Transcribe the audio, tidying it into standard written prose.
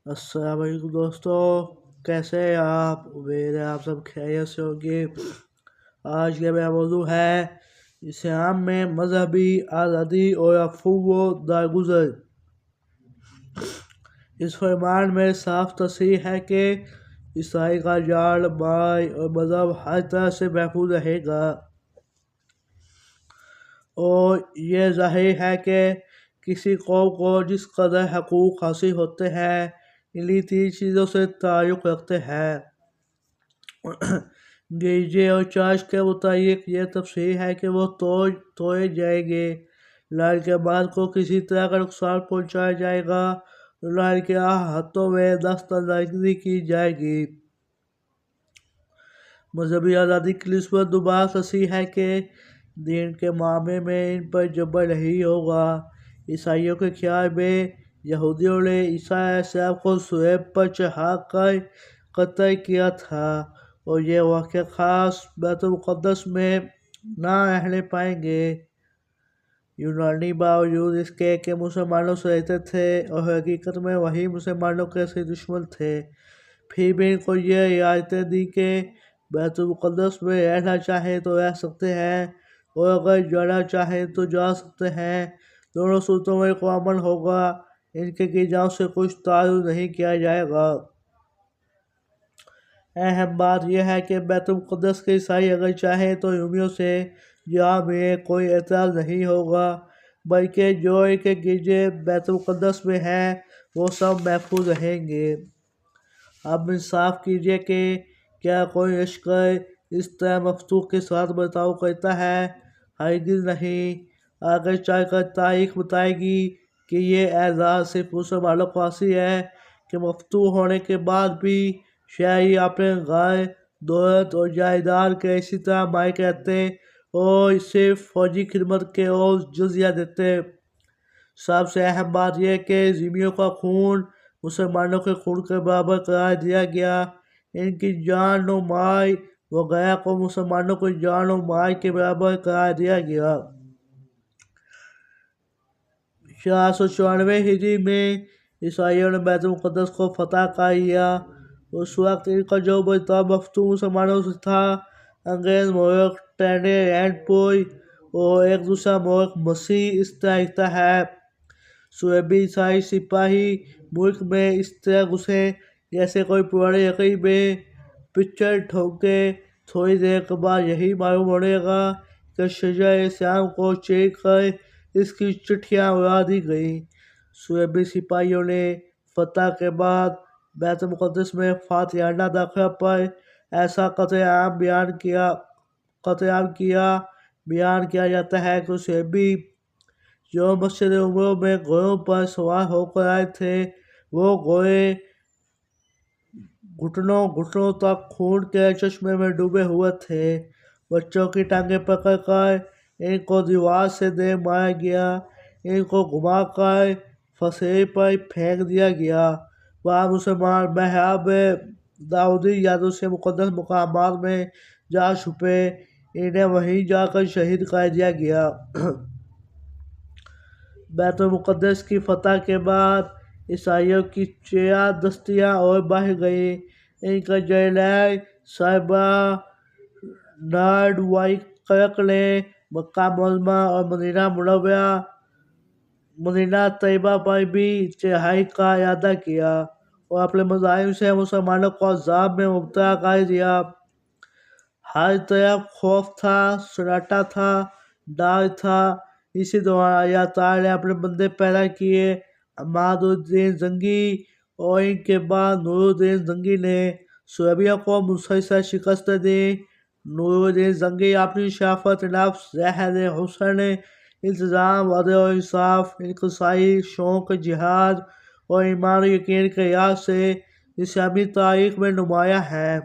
अस्सलाम वालेकुम दोस्तों, कैसे हैं आप? उम्मीद है आप सब खैरियत से होंगे। आज का मेरा मौजू है इस्लाम में मजहबी आज़ादी और अफ़्वो दरगुज़र। इस फरमान में साफ तस्रीह है कि ईसाई का जान, माल और मज़हब हर तरह से महफूज रहेगा, और ये ज़ाहिर है कि किसी कौम को जिस कदर हकूक़ हासिल होते हैं इन्हीं तीन चीज़ों से ताल्लुक़ रखते हैं। गिरजे और चर्च के मुताबिक ये तफसीर है कि वो तोड़े जाएंगे, लाल के बाद को किसी तरह का नुकसान पहुँचाया जाएगा, लाल के हाथों में दस्तंदाजी की जाएगी। मजहबी आज़ादी की निस्बत दोबारा तस्रीह है कि दीन के मामले में इन पर जबर नहीं होगा। ईसाइयों के ख्याल में यहूदियों ने ईसा अलैहिस्सलाम को सुलेब पर चढ़ा कर कत्ल किया था और ये वाक़या ख़ास बैतुल मुक़द्दस में ना रहने पाएंगे। यूनानी बावजूद इसके कि मुसलमानों से रहते थे और हकीकत में वही मुसलमानों के से दुश्मन थे, फिर भी इनको ये रियायतें दी कि बैतुल मुक़द्दस में रहना चाहें तो रह सकते हैं और अगर जाना चाहें तो जा सकते हैं। दोनों सूरतों में को अमन होगा, इनके गिरजाओं से कुछ ताल्लुक़ नहीं किया जाएगा। अहम बात यह है कि बैतुल मुक़द्दस के ईसाई अगर चाहें तो रोमियों से जहाँ में कोई एतराज़ नहीं होगा, बल्कि जो इनके गिरजे बैतुल मुक़द्दस में हैं वो सब महफूज रहेंगे। अब इंसाफ कीजिए कि क्या कोई लश्कर इस तरह मफतूह के साथ बर्ताव करता है? हरगिज़ नहीं। आगे चलकर तारीख बताएगी कि ये एजाज़ सिर्फ मुसलमानों को हासिल है कि मफतूह होने के बाद भी शहरी अपने घर, दौलत और जायदाद के इसी तरह मालिक रहते और सिर्फ फौजी खिदमत के और जजिया देते। सबसे अहम बात यह कि ज़िम्मियों का खून मुसलमानों के खून के बराबर करार दिया गया। इनकी जान और माल वगैरह को मुसलमानों की जान और माल के बराबर करार दिया गया। 494 हिजरी में ईसाइयों ने बैतुल मुक़द्दस को फतह कर लिया। उस वक्त इनका जो बर्ताव मफ्तूह मुसलमानों से था, अंग्रेज़ मोहक टैंडे रैंडपुर और एक दूसरा मोहक मसीह इस तरह लिखता है। सुएबी ईसाई सिपाही मुल्क में इस तरह घुसे जैसे कोई पुराने यकीन में पिक्चर ठोके। थोड़ी देर के बाद यही मालूम होगा कि शजर इस्लाम को चीर कर इसकी चिट्ठियाँ उड़ा दी गई। सुएबी सिपाहियों ने फतह के बाद बैतुल मुक़द्दस में फातिहाना दाखिला पर ऐसा कत्लेआम बयान किया जाता है कि सुएबी जो मस्जिद उमरों में घोड़ों पर सवार होकर आए थे, वो घोड़े घुटनों तक खून के चश्मे में डूबे हुए थे। बच्चों की टांगें पकड़कर इनको दीवार से दे मारा गया। इनको घुमाकर फसेरे पर फेंक दिया गया। वहाँ मुसलमान महराब दाऊदी या दूसरे मुक़द्दस मकामात में जा छुपे। इन्हें वहीं जाकर शहीद कर दिया गया। बैतुल मुक़द्दस की फतह के बाद ईसाइयों की चिया दस्तियाँ और बढ़ गई। इनका जर्नैल सरबरा नार्डवाइकरक ने मक्का मुअज़्ज़मा और मदीना तैयबा पर भी चढ़ाई का इरादा किया और अपने मज़ाहिम से मुसलमानों को अज़ाब में मुब्तला कर दिया। हर तरफ खौफ था, सन्नाटा था, डर था। इसी दौरान अल्लाह ताला ने अपने बंदे पैदा किए, अमादुद्दीन जंगी और इनके बाद नूरुद्दीन जंगी ने सुएबियों को मुसलसल शिकस्त दी। नूरुद्दीन जंगी अपनी शराफत नफ्स, ज़हर हुस्न, इंतज़ाम, अदल और इंसाफ, इनकसाई, शौक़, जिहाद और ईमान और यकीन के लिहाज से इस्लामी तारीख़ में नुमाया है।